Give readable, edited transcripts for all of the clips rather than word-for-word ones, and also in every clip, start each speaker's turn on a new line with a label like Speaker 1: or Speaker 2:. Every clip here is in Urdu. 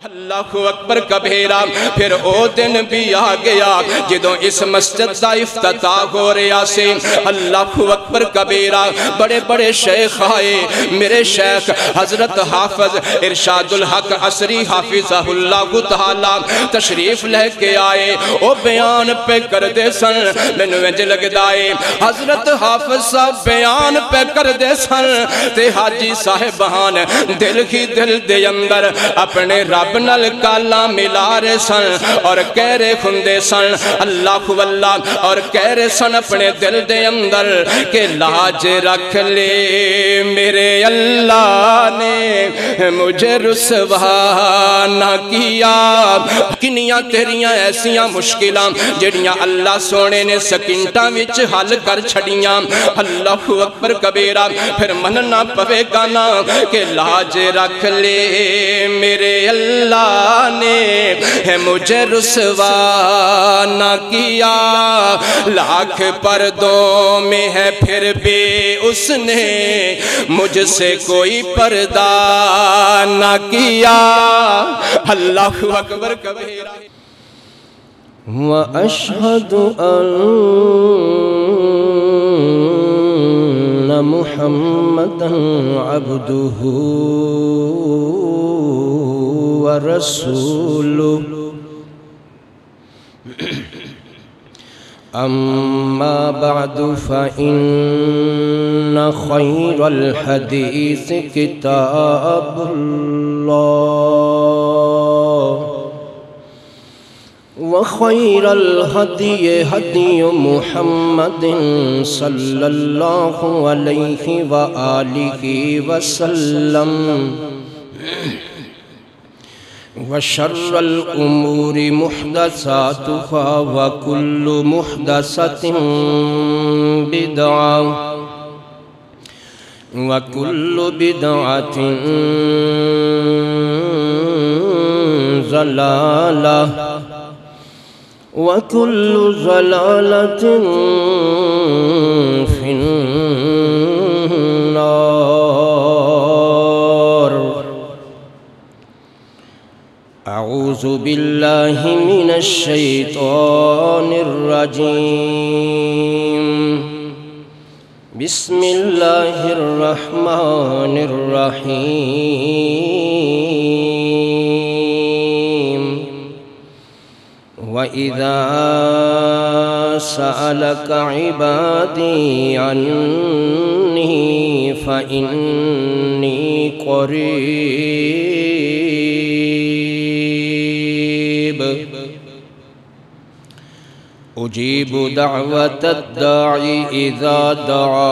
Speaker 1: اللہ اکبر کبھیرا۔ پھر او دن بھی آ گیا جدوں اس مسجد دا افتتاح ہو رہا سے، اللہ اکبر کبھیرا۔ بڑے بڑے شیخ آئے، میرے شیخ حضرت حافظ ارشاد الحق عصری حافظہ اللہ تعالی تشریف لے کے آئے۔ او بیان پہ کر دے سن، میں نوینج لگ دائے حضرت حافظ صاحب بیان پہ کر دے سن، تے حاجی صاحبان دل ہی دل دے اندر اپنے رب نل کالا ملا رہے سن اور کہہ رہے ہندے سن اللہ واللہ، اور کہہ رہے سن اپنے دل دے اندر کہ لاج رکھ لے میرے اللہ نے مجھے رسوا نہ کیا۔ کنیاں تیریاں ایسیاں مشکلاں جڑیاں اللہ سونے نے سکنٹاں وچ حل کر چھڑیاں۔ اللہ اکبر کبیرہ۔ پھر مننا پوے گانا کہ لاج رکھ لے میرے اللہ نے مجھے رسوا نہ کیا۔ لاکھ پردوں میں ہے پھر بھی اس نے مجھ سے کوئی پردہ نہ کیا۔ اللہ اکبر کبیرہ۔
Speaker 2: وَأَشْهَدُ أَنَّ مُحَمَّدًا عَبْدُهُ وَرَسُولُهُ أَمَّا بَعْدُ فَإِنَّ خَيْرَ الْحَدِيثِ كِتَابُ اللَّهِ وخير الهدي هدي محمد صلى الله عليه وآله وسلم وشر الأمور محدثاتها وكل محدثة بدعة وكل بدعة ضلالة وَكُلُّ ضَلَالَةٍ فِي النَّارِ۔ أعوذ بالله من الشيطان الرجيم۔ بسم الله الرحمن الرحيم۔ وَإِذَا سَأَلَكَ عِبَادِي عَنِّي فَإِنِّي قَرِيبٌ أُجِيبُ دَعْوَةَ الدَّاعِ إِذَا دَعَانِ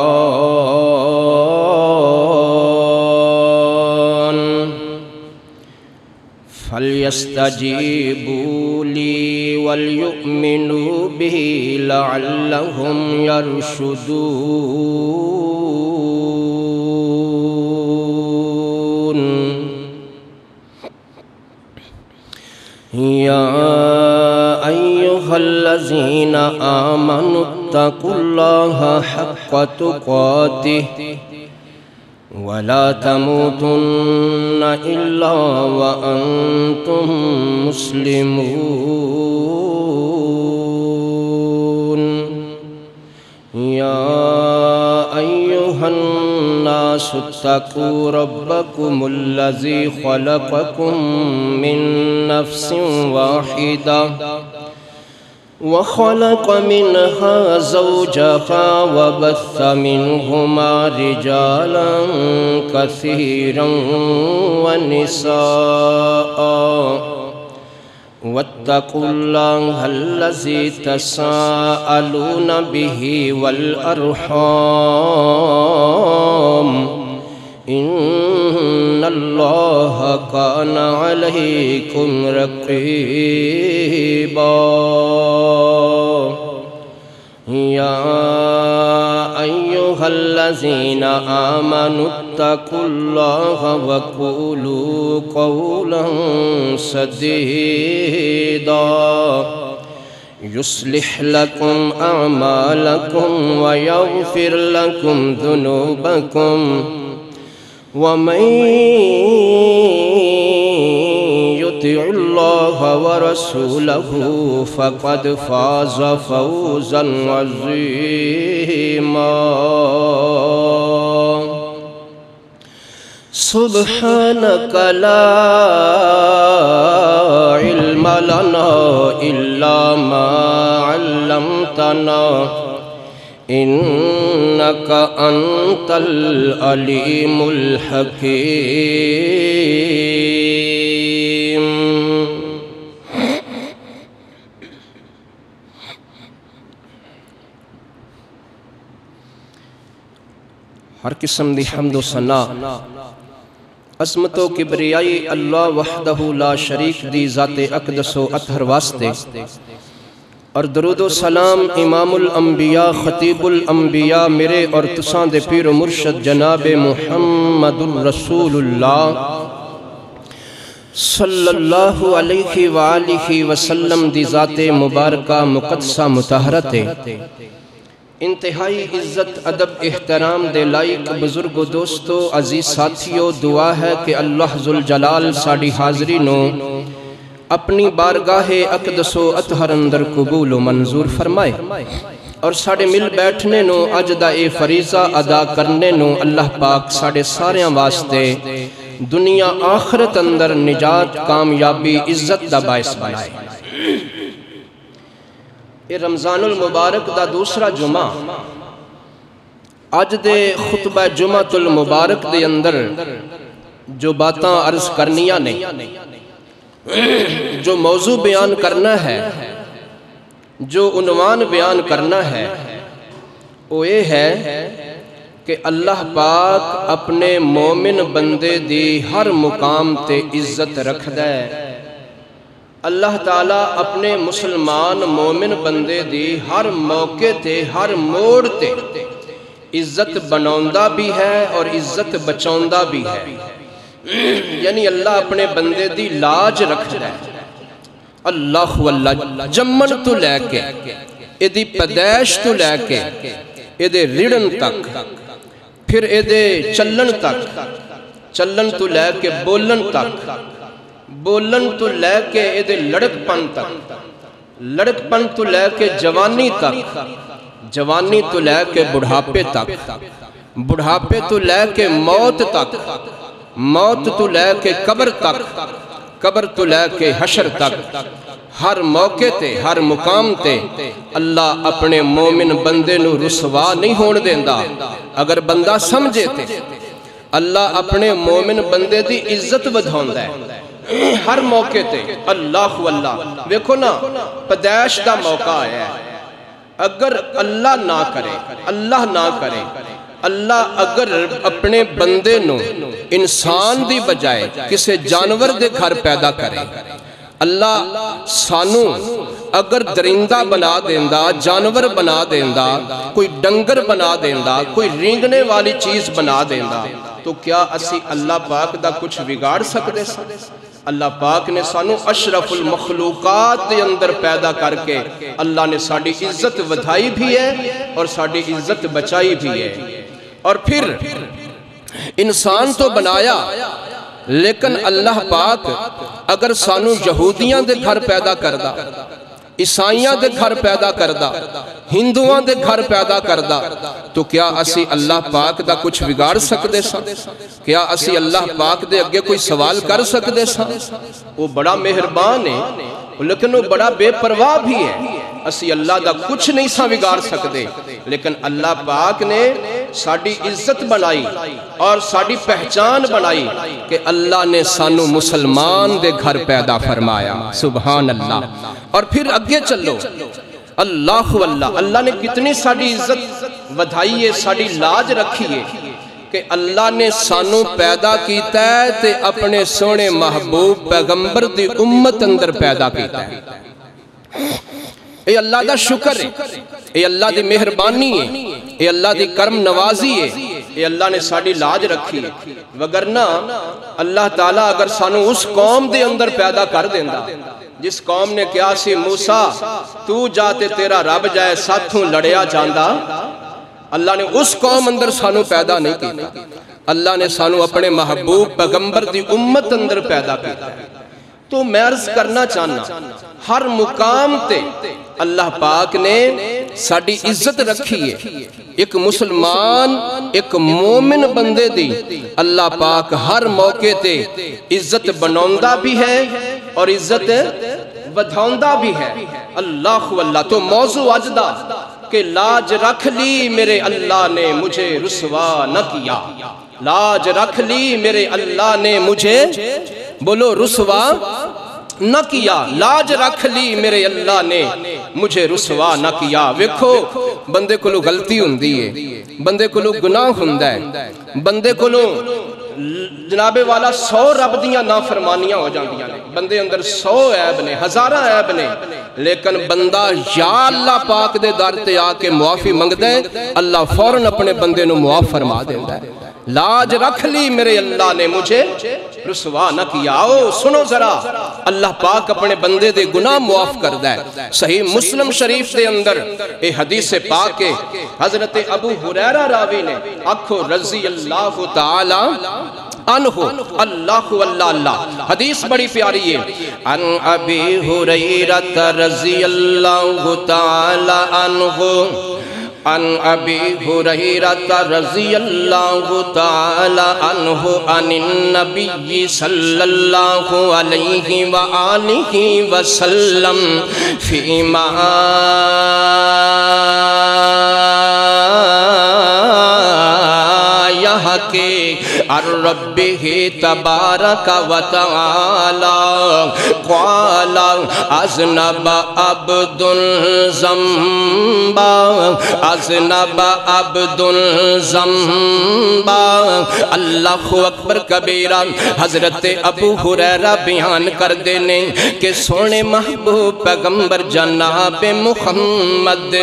Speaker 2: فَلْيَسْتَجِيبُوا لِي وَلْيُؤْمِنُوا بِهِ لَعَلَّهُمْ يَرْشُدُونَ۔ يَا أَيُّهَا الَّذِينَ آمَنُوا اتَّقُوا اللَّهَ حَقَّ تُقَاتِهِ وَلَا تَمُوتُنَّ إِلَّا وَأَنْتُمْ مُسْلِمُونَ۔ يَا أَيُّهَا النَّاسُ اتَّقُوا رَبَّكُمُ الَّذِي خَلَقَكُم مِّن نَّفْسٍ وَاحِدَةٍ وخلق منها زوجها وبث منهما رجالا كثيرا ونساء واتقوا الله الذي تساءلون به والأرحام إن الله كان عليكم رقيبا يا أيها الذين آمنوا اتقوا الله وقولوا قولا سديدا يصلح لكم أعمالكم ويغفر لكم ذنوبكم ومن يطع يطع الله ورسوله فقد فاز فوزا عظيما سبحانك لا علم لنا إلا ما علمتنا إنك أنت العليم الحكيم
Speaker 1: ہر قسم دی حمد و ثنا عظمت و کبریائی اللہ وحدہ لا شریک دی ذات اقدس و اطہر واسطے، اور درود و سلام امام الانبیاء خطیب الانبیاء میرے اور تساں دے پیر و مرشد جناب محمد الرسول اللہ صلی اللہ علیہ وآلہ وسلم دی ذات مبارکہ مقدسہ مطہرت انتہائی عزت ادب احترام دے لائیک بزرگ و دوستو عزیز ساتھیو، دعا ہے کہ اللہ ذوالجلال ساڑی حاضری نو اپنی بارگاہ اقدس و اطہر اندر قبول و منظور فرمائے، اور ساڑے مل بیٹھنے نو اجدہ فریضہ ادا کرنے نو اللہ پاک ساڑے ساریاں واسطے دنیا آخرت اندر نجات کامیابی عزت دا باعث بنائے۔ یہ رمضان المبارک دا دوسرا جمعہ، آج دے خطبہ جمعۃ المبارک دے اندر جو باتاں عرض کرنیاں نے، جو موضوع بیان کرنا ہے، جو عنوان بیان کرنا ہے، وہ یہ ہے کہ اللہ پاک اپنے مومن بندے دی ہر مقام تے عزت رکھ دے۔ اللہ تعالیٰ اپنے مسلمان مومن بندے دی ہر موقع تے ہر موڑ تے عزت بناؤندہ بھی ہے اور عزت بچاؤندہ بھی ہے، یعنی اللہ اپنے بندے دی لاج رکھ دے۔ اللہ واللہ جمن تو لے کے ایدی پیدائش تو لے کے ایدے ریڑن تک، پھر ایدے چلن تک، چلن تو لے کے بولن تک، بولن تو لے کے ایدے لڑک پن تک، لڑک پن تو لے کے جوانی تک، جوانی تو لے کے بڑھاپے تک، بڑھاپے تو لے کے موت تک، موت تو لے کے قبر تک، قبر تو لے کے حشر تک، ہر موقع تے ہر مقام تے اللہ اپنے مومن بندے نو رسوا نہیں ہون دیندہ۔ اگر بندہ سمجھے تے اللہ اپنے مومن بندے دی عزت ودھاؤندہ ہے ہر موقع تے۔ اللہ واللہ ویکھو نا، پیدائش دا موقع آیا ہے، اگر اللہ نہ کرے، اللہ نہ کرے، اللہ اگر اپنے بندے نو انسان دی بجائے کسے جانور دے گھر پیدا کرے، اللہ سانو اگر درندہ بنا دیندہ، جانور بنا دیندہ، کوئی ڈنگر بنا دیندہ، کوئی رینگنے والی چیز بنا دیندہ، تو کیا اسی اللہ پاک دا کچھ بگاڑ سکتے سا؟ اللہ پاک نے سانو اشرف المخلوقات دے اندر پیدا کر کے اللہ نے ساڑی عزت ودھائی بھی ہے اور ساڑی عزت بچائی بھی ہے۔ اور پھر انسان تو بنایا، لیکن اللہ پاک اگر سانو یہودیاں دے گھر پیدا کردہ، عیسائیاں دے گھر پیدا کردہ، ہندوان دے گھر پیدا کردہ، تو کیا اسی اللہ پاک دا کچھ بگاڑ سکتے سا؟ کیا اسی اللہ پاک دے اگے کوئی سوال کر سکتے سا؟ وہ بڑا مہربان ہے، لیکن وہ بڑا بے پرواہ بھی ہے۔ اسی اللہ دا کچھ نہیں سا بگاڑ سکتے، لیکن اللہ پاک نے ساڑی عزت بنائی اور ساڑی پہچان بنائی کہ اللہ نے سانو مسلمان دے گھر پیدا فرمایا۔ سبحان اللہ۔ اور پھر اگے چلو، اللہ واللہ اللہ نے کتنی ساڑی عزت ودھائی ہے، ساڑی لاج رکھی ہے کہ اللہ نے سانو پیدا کیتا ہے تے اپنے سونے محبوب پیغمبر دی امت اندر پیدا کیتا ہے۔ اے اللہ دا شکر ہے، اے اللہ دی مہربانی ہے، اے اللہ دی کرم نوازی ہے، اے اللہ نے ساڑی لاج رکھی ہے۔ وگرنہ اللہ تعالیٰ اگر سانو اس قوم دے اندر پیدا کر دیندہ جس قوم نے کیا سی موسیٰ تو جاتے تیرا رب جائے ساتھوں لڑیا جاندہ، اللہ نے اس قوم اندر سانو پیدا نہیں کیتا، اللہ نے سانو اپنے محبوب پیغمبر دی امت اندر پیدا کیتا ہے۔ تو میں عرض کرنا چاہنا ہر مقام تے اللہ پاک نے ساڑی عزت رکھی ہے. ایک مسلمان ایک مومن بندے دی اللہ پاک ہر موقع تے عزت بناؤندہ بھی ہے اور عزت بدھاؤندہ بھی ہے. اللہ واللہ. تو موضوع اجدہ کہ لاج رکھ لی میرے اللہ نے مجھے رسوا نہ کیا. لاج رکھ لی میرے اللہ نے مجھے بولو رسوا نہ کیا. لاج رکھ لی میرے اللہ نے مجھے رسوا نہ کیا. ویکھو بندے کو غلطی ہوندی ہے, بندے کو گناہ ہوندا ہے, بندے کو جناب والا 100 رب دیاں نافرمانیاں ہو جاندیاں نے, بندے اندر 100 عیب نے, ہزارہ عیب نے, لیکن بندہ یا اللہ پاک دے در تے آ کے معافی منگدا ہے, اللہ فوراً اپنے بندے نو معاف فرما دیندا ہے. لاج رکھ لی میرے اللہ نے مجھے رسوا نہ کیا. آؤ سنو ذرا, اللہ پاک اپنے بندے دے گناہ معاف کردا ہے. صحیح مسلم شریف دے اندر اے حدیث پاک ہے, حضرت ابو ہریرہ راوی نے, آکھو رضی اللہ تعالی عنہ, اللہ واللہ اللہ. حدیث بڑی پیاری ہے.
Speaker 2: عن ابی ہریرہ رضی اللہ تعالی عنہ, عن ابی ہریرہ رضی اللہ تعالی عنہ عن النبی صلی اللہ علیہ وآلہ وسلم فیما يحكي عن ربه تبارك وتعالى قال أذنب عبد ذنبا أذنب عبد ذنبا. اللہ اکبر کبیرہ. حضرت ابو ہریرہ بیان کر دینے کہ سونے محبوب پیغمبر جناب محمد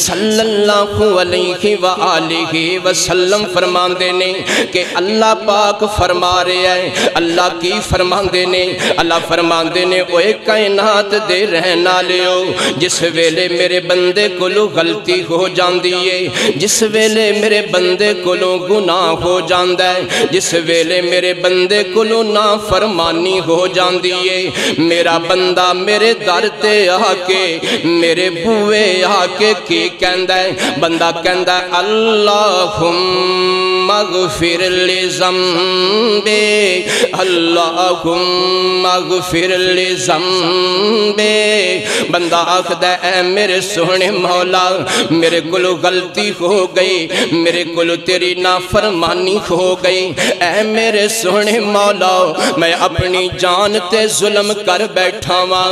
Speaker 2: صلی اللہ علیہ وآلہ وسلم فرمان دینے کہ اللہ پاک فرما رہے ہیں. اللہ کی فرمان دینے, اللہ فرمان دینے اوے کائنات دے رہنا لیو, جس ویلے میرے بندے کو غلطی ہو جاندی ہے, جس ویلے میرے بندے کو گناہ ہو جاندہ ہے, جس ویلے میرے بندے کو نافرمانی ہو جاندی ہے, میرا بندہ میرے در تے آ کے میرے بوئے آ کے کی کہندہ ہے, بندہ کہندہ ہے اللہم اغفر لذنبی, اللہم اغفر لذنبی. بندہ آخدہ اے میرے سونے مولا میرے کلو غلطی ہو گئی, میرے کلو تیری نافرمانی ہو گئی, اے میرے سونے مولا میں اپنی جان تے ظلم کر بیٹھا ہاں,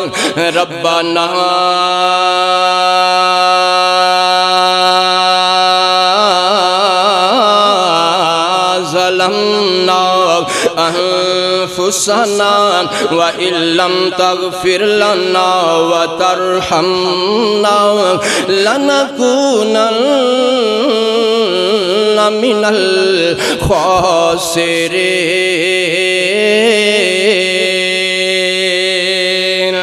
Speaker 2: ربنا ظلمنا انفسنا وان لم تغفر لنا وترحمنا لنكونن من الخاسرین.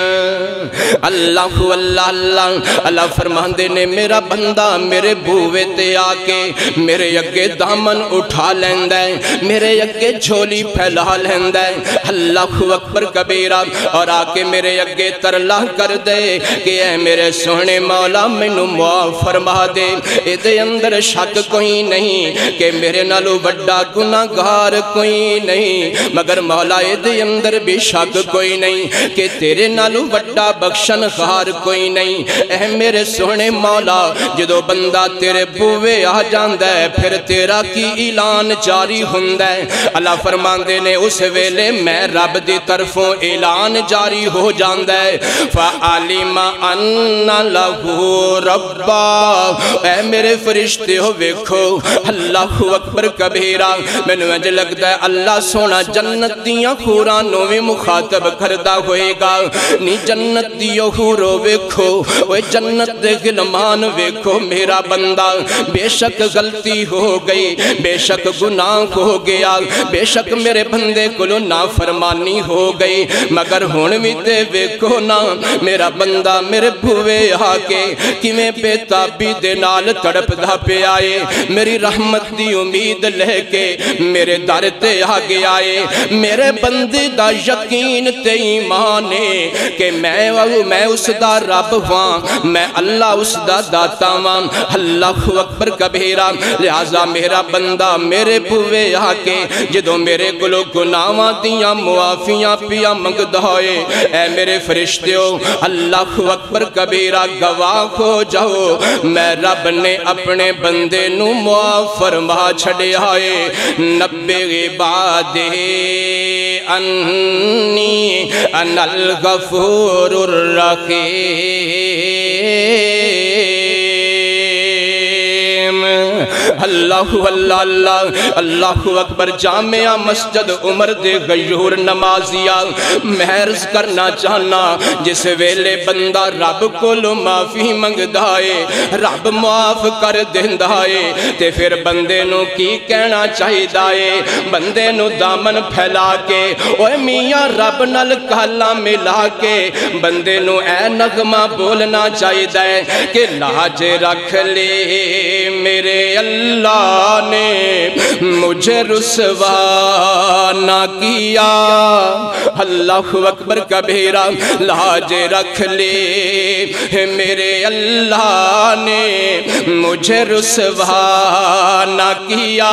Speaker 2: اللہ اللہ اللہ اللہ فرماندے نے میرا بندہ میرے بوئے تے آکے میرے اگے دامن اٹھا لیندہ ہے, میرے اگے جھولی پھیلا لیندہ ہے, اللہ اکبر کبیرہ, اور آکے میرے اگے ترلا کر دے کہ اے میرے سونے مولا مینوں معاف فرما دے. ادھے اندر شک کوئی نہیں کہ میرے نالو بڑا گناہگار کوئی نہیں, مگر مولا ادھے اندر بھی شک کوئی نہیں کہ تیرے نالو بڑا بخشن خار کوئی نہیں. اے میرے سونے مولا جدو بندہ تیرے بوئے آ جاندہ ہے پھر تیرا کی اعلان جاری ہوندہ ہے. اللہ فرماندے نے اس ویلے میں رب دی طرفوں اعلان جاری ہو جاندہ ہے, فَعَلِمَ أَنَّ لَهُ رَبَّا. اے میرے فرشتے ہو ویکھو اللہ اکبر کبیرہ, میں نے مجھے لگتا ہے اللہ سونا جنت دیاں خورانوں میں مخاطب کردہ ہوئے گا, نی جنت دیوں دیو حورو ویکھو وہ جنت دے غلمان ویکھو میرا بندہ بے شک غلطی ہو گئی بے شک گناہ ہو گیا بے شک میرے بندے کلو نافرمانی ہو گئی مگر ہون بھی تے ویکھو نا میرا بندہ میرے بھوے آکے کیویں بے تابی دے نال تڑپ دا پہ آئے میری رحمت دی امید لے کے میرے در تے آگے آئے میرے بندے دا یقین تے ایمان ہے کہ میں اس دا رب ہاں میں اللہ اس دا داتا ہاں اللہ اکبر کبیرہ لہذا میرا بندہ میرے بھوے آکے جدوں میرے گلو گناہاں دیاں معافیاں پیا منگدا ہوئے اے میرے فرشتیوں اللہ اکبر کبیرہ گواہ ہو جاؤ میں رب نے اپنے بندے نو معاف فرما چھڑے آئے نبے عبادے انی انا الغفور الرحیم اللہ اللہ اللہ اللہ اکبر جامعہ مسجد عمر دے غیور نمازیہ محرز کرنا چاہنا جس ویلے بندہ رب کو لو معافی منگ دائے رب معاف کر دیں دائے تے پھر بندے نو کی کہنا چاہی دائے بندے نو دامن پھیلا کے اوہ میاں رب نل کالا ملا کے بندے نو اے نغمہ بولنا چاہی دائے کہ لاج رکھ لے میرے اللہ نے مجھے رسوا نہ کیا اللہ اکبر کبیرہ لاج رکھ لے میرے اللہ نے مجھے رسوا نہ کیا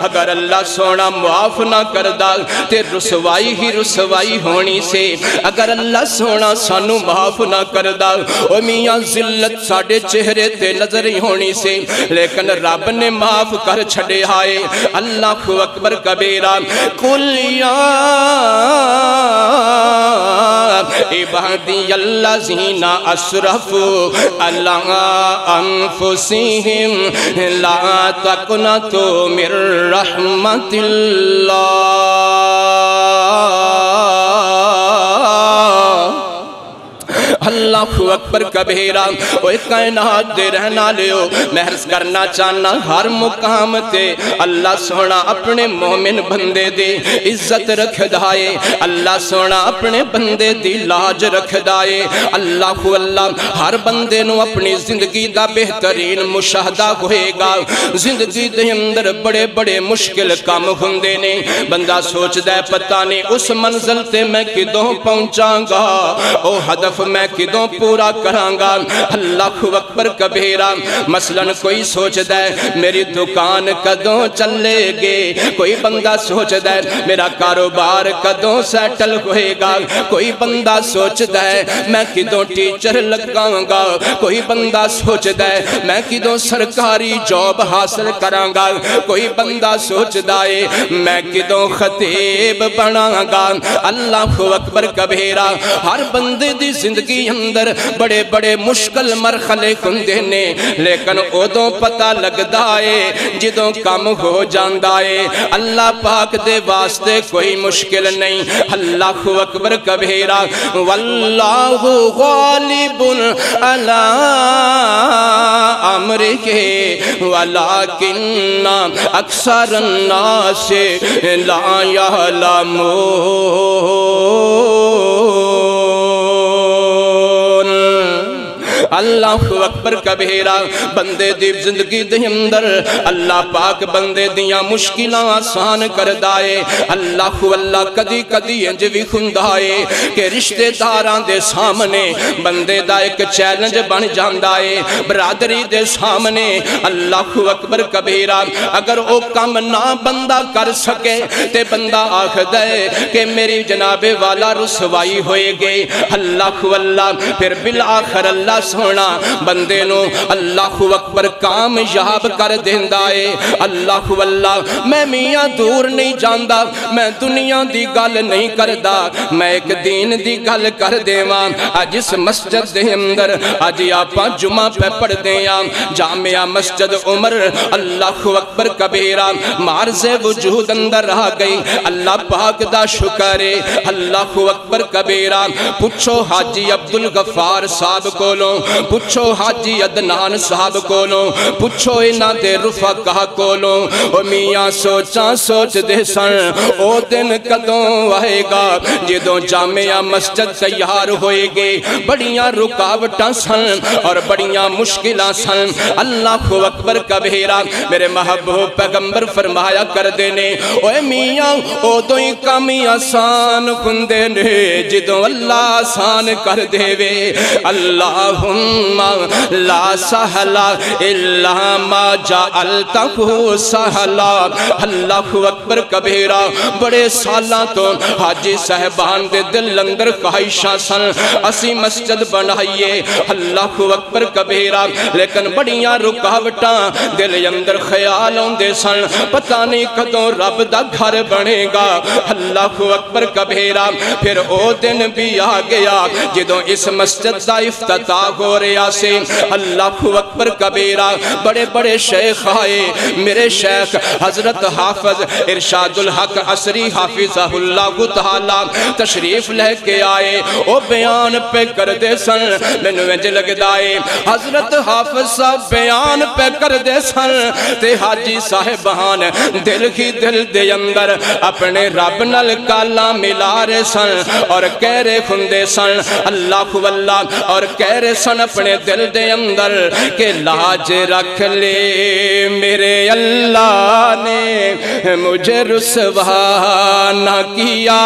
Speaker 2: اگر اللہ سونا معاف نہ کردہ تے رسوائی ہی رسوائی ہونی سے اگر اللہ سونا سانو معاف نہ کردہ او میاں ذلت ساڑھے چہرے تے نظر ہی ہونی سے لیکن رب نے معاف کر چھڑے آئے اللہ اکبر کبیرہ قل یا عبادی الذین اسرفوا علی انفسہم لا تقنطوا من رحمت اللہ اکبر کبیرہ اوہ کائنات دے رہنا لیو محرز کرنا چاہنا ہر مقام تے اللہ سونا اپنے مومن بندے دے عزت رکھ دائے اللہ سونا اپنے بندے دی لاج رکھ دائے اللہ ہر بندے نو اپنی زندگی دا بہترین مشاہدہ ہوئے گا زندگی دے اندر بڑے بڑے مشکل کام ہوندے نے بندہ سوچ دے پتہ نہیں اس منزل تے میں کدوں پہنچاں گا او ہدف میں کدوں پورا کرانگا اللہ اکبر کبیرہ مثلا کوئی سوچ دے میری دکان کدوں چلے گے کوئی بندہ سوچ دے میرا کاروبار کدوں سیٹل ہوئے گا کوئی بندہ سوچ دے میں کدوں ٹیچر لگاؤں گا کوئی بندہ سوچ دے میں کدوں سرکاری جاب حاصل کرانگا کوئی بندہ سوچ دے میں کدوں خطیب بناؤں گا اللہ اکبر کبیرہ ہر بندے دی زندگی اندر بڑے بڑے مشکل مرحلے کندے نے لیکن ادوں پتہ لگ دائے جدوں کم ہو جاندائے اللہ پاک دے واسطے کوئی مشکل نہیں اللہ اکبر کبیرہ واللہ غالب علی امرہ ولکن اکثر الناس لا یعلمون اللہ اکبر کبیرہ بندے دی زندگی دے اندر اللہ پاک بندے دیاں مشکلیں آسان کر دائے اللہ کدی کدی انج بھی کھندائے کہ رشتہ داران دے سامنے بندے دا ایک چیلنج بن جاندائے برادری دے سامنے اللہ اکبر کبیرہ اگر او کم نہ بندہ کر سکے تے بندہ آکھ دے کہ میری جناب والا رسوائی ہوئے گئی اللہ پھر بالآخر اللہ سونا سونا بندے نو اللہ اکبر کامیاب کر دیندا ہے۔ اللہ واللہ میں میاں دور نہیں جاندا، میں دنیا دی گل نہیں کردا، میں ایک دین دی گل کر دیواں۔ اج اس مسجد دے اندر اج آپاں جمعہ پہ پڑھ دیاں، جامعہ مسجد عمر اللہ اکبر کبیرہ معرض وجود اندر آ گئی۔ اللہ پاک دا شکر ہے، اللہ اکبر کبیرہ۔ پوچھو حاجی عبدالغفار صاحب کولوں، پوچھو حاجی عدنان صاحب کولوں، پوچھو انہاں دے رفقا کولوں، او میاں سوچاں سوچ دے سن او دن کدوں آئے گا جدوں جامعہ مسجد تیار ہوئے گی۔ بڑیاں رکاوٹاں سن اور بڑیاں مشکلاں سن۔ اللہ اکبر کبیرہ میرے محبوب پیغمبر فرمایا کر دینے اوے میاں او تو ہی کامی آسان کندے نے جدوں اللہ آسان کر دے وے۔ اللہم لا سہلا الا ما جعلتہ سہلا۔ اللہ اکبر کبیرہ بڑے سالاں تو حاجی صاحبان دے دل اندر خواہشاں سن اسی مسجد بنائیے، اللہ اکبر کبیرہ، لیکن بڑیاں رکاوٹاں دل اندر خیال ہوندے سن پتہ نہیں کدوں رب دا گھر بنے گا۔ اللہ اکبر کبیرہ پھر او دن بھی آ گیا جدوں اس مسجد دا افتتاح ہو رہا سے۔ اللہ اکبر کبیرہ بڑے بڑے شیخ آئے، میرے شیخ حضرت حافظ ارشاد الحق عصری حافظہ اللہ تعالی تشریف لے کے آئے، او بیان پہ کر دے سن، میں نوینج لگ دائے حضرت حافظ صاحب بیان پہ کر دے سن تے حاجی صاحبان دل ہی دل دے اندر اپنے رب نال کالا ملا رہے سن اور کہہ رہے ہندے سن اللہ واللہ، اور کہہ رہے سن اپنے دل دے اندر کہ لاج رکھ لے میرے اللہ نے مجھے رسوا نہ کیا۔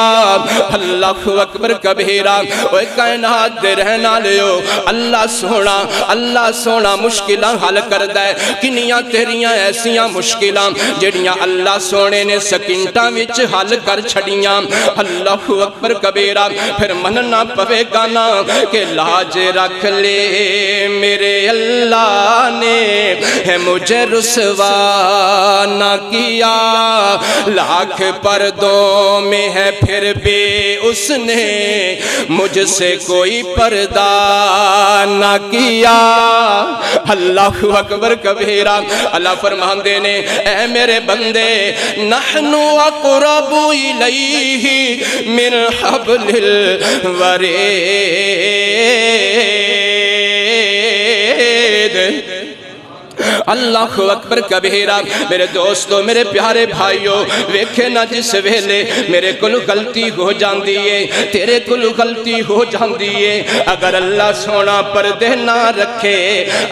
Speaker 2: اللہ اکبر کبیرہ اوہ کائنات دے رہنا لیو اللہ سونا مشکلہ حل کر دے۔ کنیاں تیریاں ایسیاں مشکلہ جڑیاں اللہ سونے نے سکنٹاں وچ حل کر چھڑیاں۔ اللہ اکبر کبیرہ پھر مننا پوے گانا کہ لاج رکھ لے میرے اللہ نے مجھے رسوا نہ کیا۔ لاکھ پردوں میں ہے پھر بھی اس نے مجھ سے کوئی پردہ نہ کیا۔ اللہ اکبر کبیرہ اللہ فرماندے نے اے میرے بندے نحن اقرب الیہ من حبل الورید۔ اللہ اکبر کبیرہ میرے دوستو میرے پیارے بھائیو ویکھے نہ جس ویلے میرے کل غلطی ہو جاندی ہے تیرے کل غلطی ہو جاندی ہے، اگر اللہ سونا پردے نہ رکھے،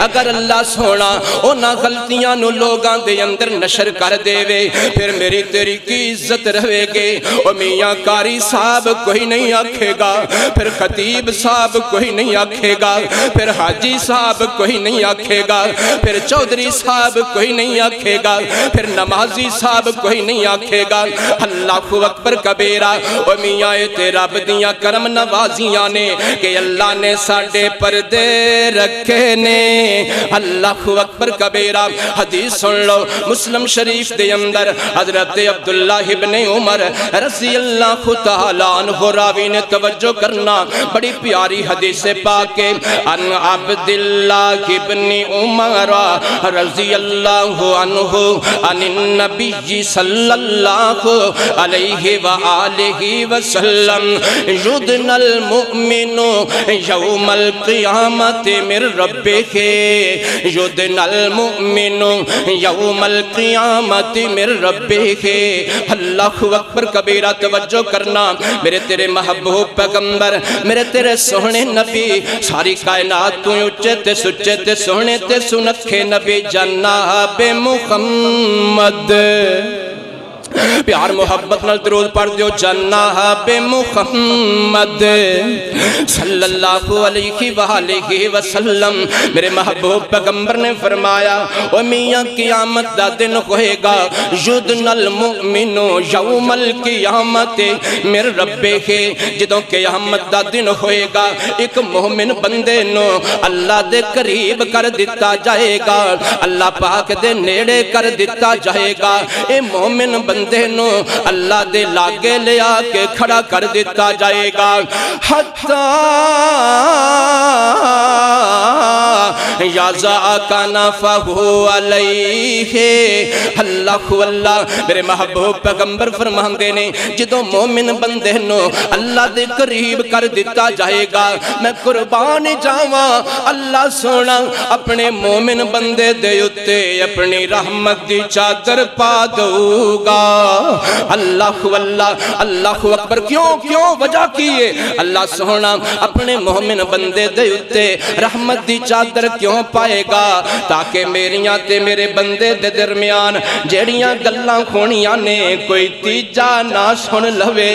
Speaker 2: اگر اللہ سونا اونا غلطیاں نو لوگاں دے اندر نشر کر دے وے، پھر میری تیری کی عزت رہے گے۔ او میاں قاری صاحب کوئی نہیں آکھے گا، پھر خطیب صاحب کوئی نہیں آکھے گا، پھر حاجی صاحب کوئی نہیں آکھے گا، پھر چودھری صاحب کوئی نہیں آکھے گا، پھر نمازی صاحب کوئی نہیں آکھے گا۔ اللہ اکبر کبیرہ او میاں تیرا بدیاں کرم نوازیاں نے کہ اللہ نے ساڑھے پردے رکھے نے۔ اللہ اکبر کبیرہ حدیث سن لو مسلم شریف دے اندر حضرت عبداللہ ابن عمر رضی اللہ تعالیٰ عنہ راوی نے توجہ کرنا بڑی پیاری حدیث پاک ان عبداللہ ابن عمر رضی اللہ عنہ عن النبی صلی اللہ علیہ وآلہ وسلم یدن المؤمن یوم القیامت من ربہ، یدن المؤمن یوم القیامت من ربہ۔ اللہ اکبر کبیرہ توجہ کرنا میرے تیرے محبوب پیغمبر میرے تیرے سونے نبی ساری کائنات تو اچھے تے سچے تے سونے تے سنکھے نبی جناب محمد پیار محبت نال درود پڑھ دیو جناب محمد صلی اللہ علیہ وآلہ وسلم۔ میرے محبوب پیغمبر نے فرمایا او میاں قیامت دا دن ہوئے گا یدن المؤمن یوم القیامت میرے رب ہے جدوں قیامت دا دن ہوئے گا ایک مومن بندے نو اللہ دے قریب کر دیتا جائے گا، اللہ پاک دے نیڑے کر دیتا جائے گا۔ اے مومن بندے نو اللہ دے لاگے لے آ کے کھڑا کر دیتا جائے گا، حتی یازاکا نفہو علیہ۔ اللہ اللہ میرے محبوب پیغمبر فرماندے نے جدوں مومن بندے نو اللہ دے قریب کر دیتا جائے گا، میں قربان جاواں اللہ سونا اپنے مومن بندے دے اتے اپنی رحمت دی چادر پا دو گا۔ اللہ اللہ اللہ اکبر، کیوں وجہ کیے اللہ سونا اپنے مومن بندے دے اتے رحمت دی چادر کیوں پائے گا؟ تاکہ میریاں تے میرے بندے دے درمیان جیڑیاں گلاں کھونیاں نے کوئی تیجا نہ سن لوے،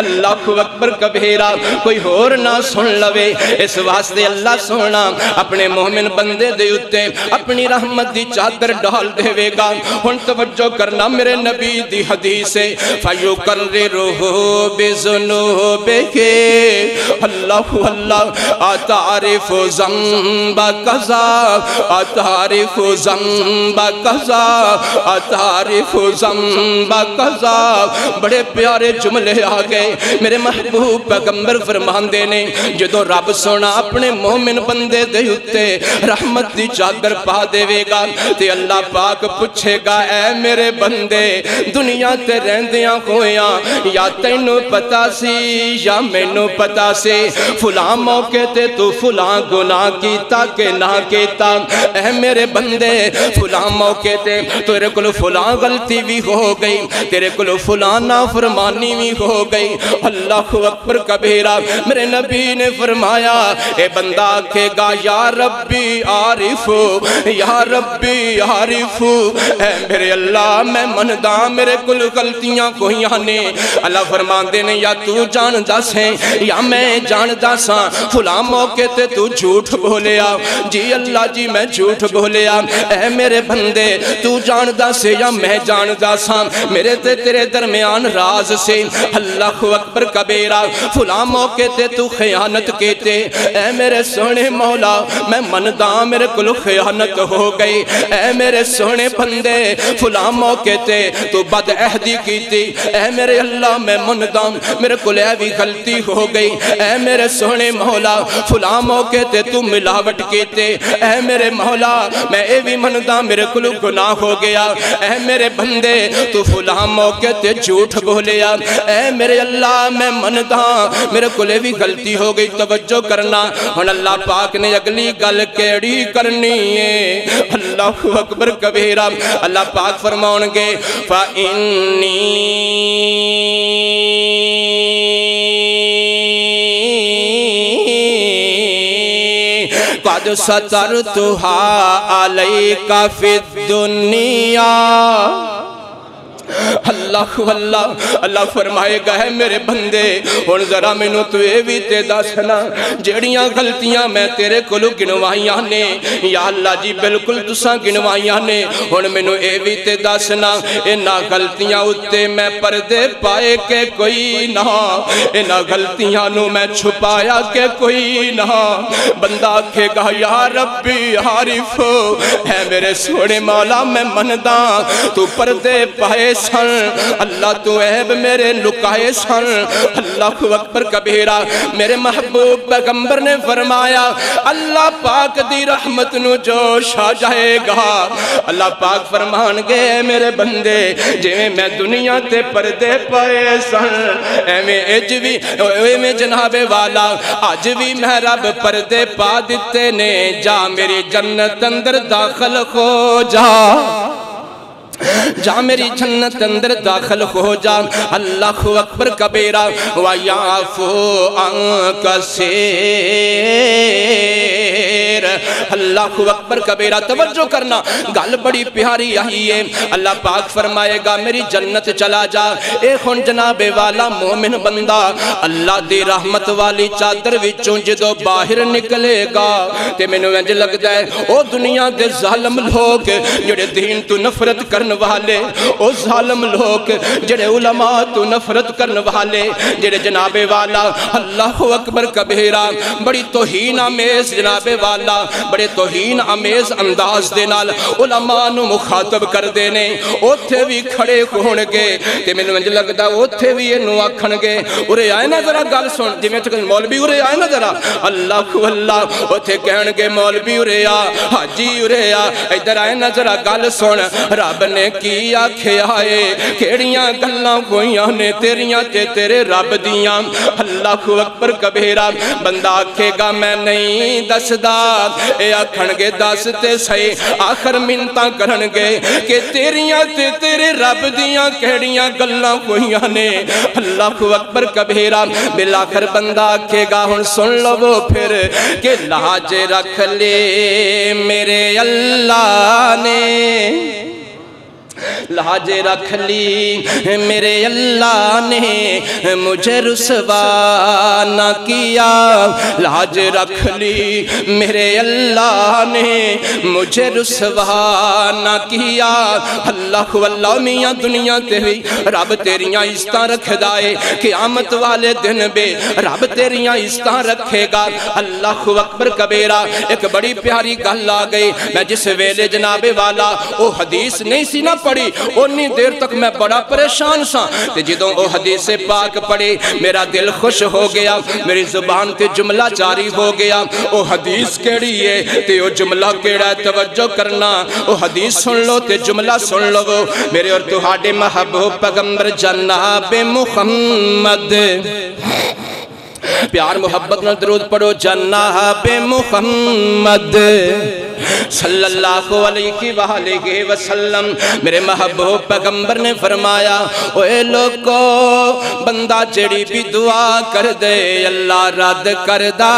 Speaker 2: اللہ اکبر کبیرہ کوئی اور نہ سن لوے۔ اس واسطے اللہ سونا اپنے مومن بندے دے اتے اپنی رحمت دی چادر ڈال دے گا۔ ہن توجہ کرنا میرے نبی دی حدیث ہے فَيُقَرِّرُهُ بِذُنُوبِهِ اللہ اللہ اتعرف ذنب کذا اتعرف ذنب کذا اتعرف ذنب کذا۔ بڑے پیارے جملے آگئے میرے محبوب پیغمبر فرماندے نے جدو رب سونا اپنے مومن بندے دے اتے رحمت دی چادر پا دے گا تے اللہ پاک پوچھے گا اے میرے بندے دنیا تے رہندیاں ہویاں یا تینوں پتا سی یا مینوں پتا سی فلاں موقع تے تو فلاں گناہ کیتا کہ نہ کیتا، اے میرے بندے فلاں موقع تے تیرے کل فلاں غلطی بھی ہو گئی، تیرے کل فلاں نافرمانی بھی ہو گئی۔ اللہ اکبر کبیرہ میرے نبی نے فرمایا اے بندہ آکھے گا یا ربی عارفو یا ربی عارفو، اے میرے اللہ میں مندہ میرے کل غلطیاں کوئیاں نے۔ اللہ فرماندے نے یا تو جان دا سے یا میں جان دا سا فلاں موقع تے تو جھوٹ بولیا، جی اللہ جی میں جھوٹ بولیا، اے میرے بندے تو جان دا سے یا میں جان دا سا میرے تے تیرے درمیان راز سے، اللہ اکبر کبیرہ فلاں موقع تے تو خیانت کیتے، اے میرے سونے مولا میں مندہ میرے کل خیانت ہو گئی، اے میرے سونے بندے فلاں موقع تے تو بد عہدی کیتی، اے میرے اللہ میں مندہ میرے کل اے بھی غلطی ہو گئی، اے میرے سونے مولا فلاں موقع تے تو ملاوٹ کیتے، اے میرے مولا میں اے بھی مندہ میرے کل گناہ ہو گیا، اے میرے بندے تو فلاں موقع تے جھوٹ بولیا، اے میرے اللہ میں مندہ میرے کل بھی غلطی ہو گئی۔ توجہ کرنا ہن اللہ پاک نے اگلی گل کیڑی کرنی ہے، اللہ اکبر کبیرہ اللہ پاک فرماؤں گے فَإِنِّي قَدْ سَتَرْتُهَا عَلَيْكَ فِي الدُّنْيَا۔ اللہ اللہ اللہ فرمائے گا ہے میرے بندے ہن ذرا مینوں تو اے وی تے دسنا جیڑیاں غلطیاں میں تیرے کولوں گنوائیاں نے، یا اللہ جی بالکل تساں گنوائیاں نے، ہن مینوں اے وی تے دسنا انہاں غلطیاں اُتے میں پردے پائے کہ کوئی نہ، انہاں غلطیاں نو میں چھپایا کہ کوئی نہ۔ بندہ آکھے گا یا ربی عارف، اے میرے سونے مولا میں مندہ تو پردے پائے سن، اللہ تو عیب میرے لکائے سن۔ اللہ اکبر کبیرہ میرے محبوب پیغمبر نے فرمایا اللہ پاک دی رحمت نو جوش آ جائے گا، اللہ پاک فرمان گے میرے بندے جویں میں دنیا تے پردے پائے سن ایویں جناب والا آج بھی میں رب پردے پا دیتے نے، جا میری جنت اندر داخل ہو جا، جا میری جنت اندر داخل ہو جا۔ اللہ اکبر کبیرہ وَيَعْفُو عَنْ كَثِيرٍ، اللہ اکبر کبیرہ. توجہ کرنا, گل بڑی پیاری آئی ہے. اللہ پاک فرمائے گا میری جنت چلا جا. اے خون جناب والا مومن بندہ اللہ دی رحمت والی چادر وچوں جدو باہر نکلے گا تے میں نوینج لگتا ہے او دنیا دے ظالم لوگ جڑے دین تو نفرت کرن والے, او ظالم لوگ جڑے علماء تو نفرت کرن والے, جڑے جناب والا اللہ اکبر کبیرہ بڑی توہین آمیز جناب والا بڑے توہین آمیز انداز دے نال علماء نو مخاطب کر دینے, اوتھے بھی کھڑے ہونگے تے میں نوینج لگتا ہے اوتھے بھی انو آکھنگے ارے آئے نا ذرا گل سن, جی میں چکن مولوی ارے آئے نا ذرا اللہ اوتھے کہنگے مولوی ارے آ, حاجی ارے آ, ادھر آئے نا ذرا گل سن. رب نے کی آکھے آئے کیڑیاں گلاں کوئیاں نے تیریاں تے تیرے رب دیاں. اللہ اکبر کبیرہ. بندہ آکھے گا میں نہیں دسدا, اے آکھنگے دس تے صحیح. آخر منتاں کرنگے کہ تیریاں تے تیرے رب دیاں کیڑیاں گلاں کوئیاں نے. اللہ اکبر کبیرہ. بالآخر بندہ آکھے گا ہن سن لو وہ پھر کہ لاج رکھ لے میرے اللہ نے, لاج رکھ لی میرے اللہ نے مجھے رسوا نہ کیا. لاج رکھ لی میرے اللہ نے مجھے رسوا نہ کیا. اللہ واللہ میاں دنیا تے ہوئی رب تیریاں عزتاں رکھ دائے, قیامت والے دن بے رب تیریاں عزتاں رکھے گا. اللہ اکبر کبیرہ. ایک بڑی پیاری گل آ گئی. میں جس ویلے جناب والا او حدیث نہیں سی نہ پڑھی انی دیر تک میں بڑا پریشان سا, تے جدوں او حدیث پاک پڑھی میرا دل خوش ہو گیا, میری زبان تے جملہ جاری ہو گیا. او حدیث کیڑی ہے تے او جملہ کیڑا ہے, توجہ کرنا. او حدیث سن لو تے جملہ سن لو. میرے اور تہاڈے محبوب پیغمبر جناب محمد, پیار محبت نال درود پڑھو, جناب محمد صلی اللہ علیہ وآلہ وسلم. میرے محبوب پیغمبر نے فرمایا اوے لوگو بندہ جڑی بھی دعا کر دے اللہ رد کردا,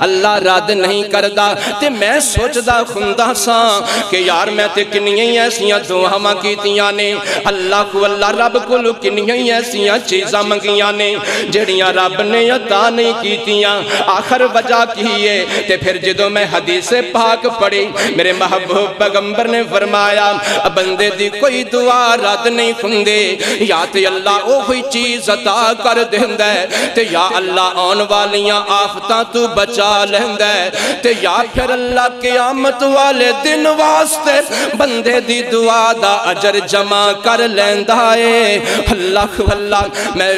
Speaker 2: اللہ رد نہیں کردا. تے میں سوچدا خوندا سا کہ یار میں تے کنیاں ایسیاں دعاواں کیتیاں نے, اللہ کو اللہ رب کولوں کنیاں ایسیاں چیزاں منگیاں نے جڑیاں رب نے عطا نہیں کیتیاں. آخر وجہ کی ہے تے پھر جدوں میں حدیث پاک پڑھی میرے محبوب پیغمبر نے فرمایا بندے دی کوئی دعا رد نہیں ہوندی, یا تے اللہ اوہی چیز عطا کر دیندا ہے تے یا اللہ آن والیاں آفتاں تو بچا لیندا ہے تے یا پھر اللہ قیامت والے دن واسطے بندے دی دعا دا اجر جمع کر لیندا ہے. اللہ اللہ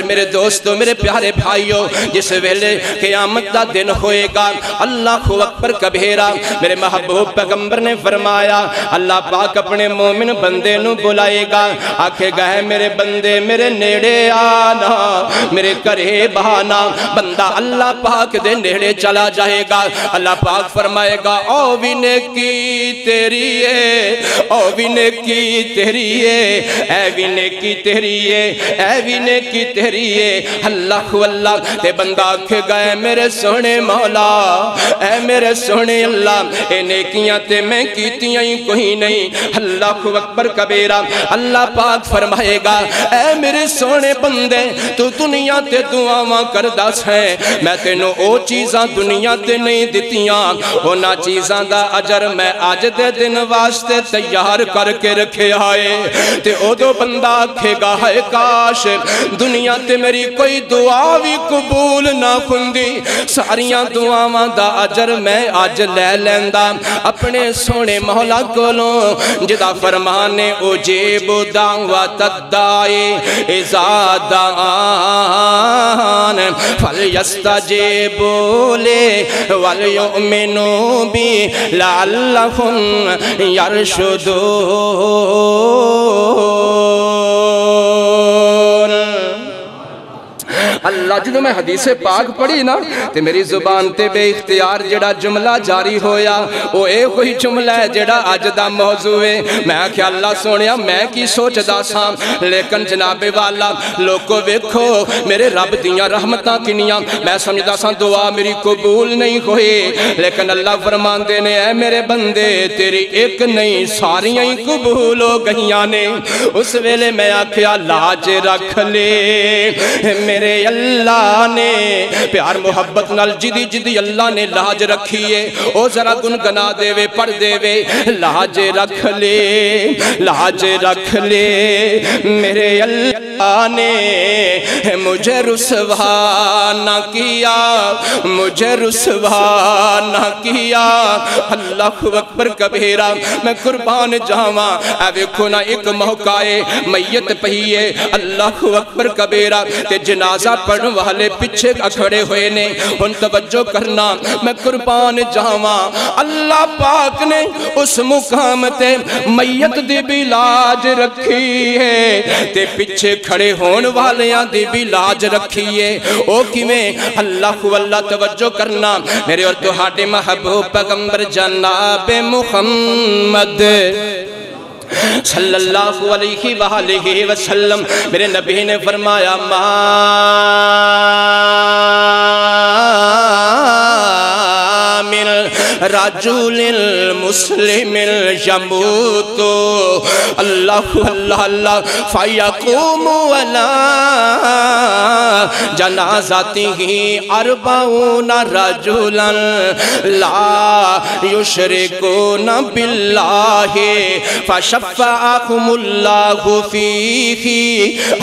Speaker 2: میرے دوستو میرے پیارے بھائیو, جس ویلے قیامت دا دن ہوئے گا اللہ اکبر کبیرہ. میرے محبوب پیغمبر نے فرمایا اللہ پاک اپنے مومن بندے نو بلائے گا, آکھے گا ہے میرے بندے میرے نیڑے آنا میرے قریب آنا. بندہ اللہ پاک دے نیڑے چلا جائے گا. اللہ پاک فرمائے گا او بھی نیکی تیری ہے, او بھی نیکی تیری ہے, اے بھی نیکی تیری ہے, اے بھی نیکی تیری ہے. اللہ اللہ تے بندہ آکھے گا اے میرے سونے مولا, اے میرے سونے اللہ اے نیکیاں تے میں کیتیاں ہی کوئی نہیں. اللہ اکبر کبیرہ. اللہ پاک فرمائے گا اے میرے سونے بندے تو دنیا تے دعاواں کردہ ہے, میں تینوں او چیزاں دنیا تے نہیں دتیاں, اونا چیزاں دا اجر میں آج دے دن واسطے تیار کر کے رکھے آئے. تے او دو بندہ آکھے گا ہے کاش دنیا تے میری کوئی دعا بھی قبول نہ ہوندی, ساریاں دعاواں دا اجر میں آج لے لیندا اپنے سونے مولا کولوں جدا فرمانے اجیب دعوت الدائی اذا دعان فلیستجیبوا لی ولیؤمنوا بی لعلہم یرشدون.
Speaker 1: اللہ جدو میں حدیث پاک پڑھی نا تے میری زبان تے بے اختیار جڑا جملہ جاری ہویا وہ اے کوئی جملہ ہے جڑا آج دا موضوع ہے. میں کیا اللہ سونیا میں کی سوچ دا ساں لیکن جناب والا لوگوں ویکھو میرے رب دیاں رحمتاں کنیاں میں سمجھدا ساں دعا میری قبول نہیں ہوئی لیکن اللہ فرماندے نے اے میرے بندے تیری ایک نہیں ساریاں ہی قبول ہو گئیاں نے. اس ویلے میں آکھیا لاج رکھ لے میرے اللہ نے پیار محبت نال جدی جدی اللہ نے لاج رکھیے او ذرا گنگنا دے وے پڑھ دے وے لاج رکھ لے لاج رکھ لے میرے اللہ نے مجھے رسوا نہ کیا مجھے رسوا نہ کیا. اللہ اکبر کبیرہ میں قربان جاواں اے ویکھو نا ایک موقع ہے میت پہیے اللہ اکبر کبیرہ تے جنازہ پڑھن والے پیچھے کھڑے ہوئے نے ان توجہ کرنا میں قربان جاواں اللہ پاک نے اس مقام تے میت دی بھی لاج رکھی ہے تے پیچھے کھڑے ہون والیاں دی بھی لاج رکھی ہے. او کیویں اللہ توجہ کرنا میرے اور تہاڈے محبوب پیغمبر جناب محمد صلی اللہ علیہ وآلہ وسلم میرے نبی نے فرمایا ما من رجل مسلم یموت اللہ اللہ اللہ فیقوم ولا جنازته 40 رجلا لا یشرکون باللہ فشفعهم اللہ فیہ.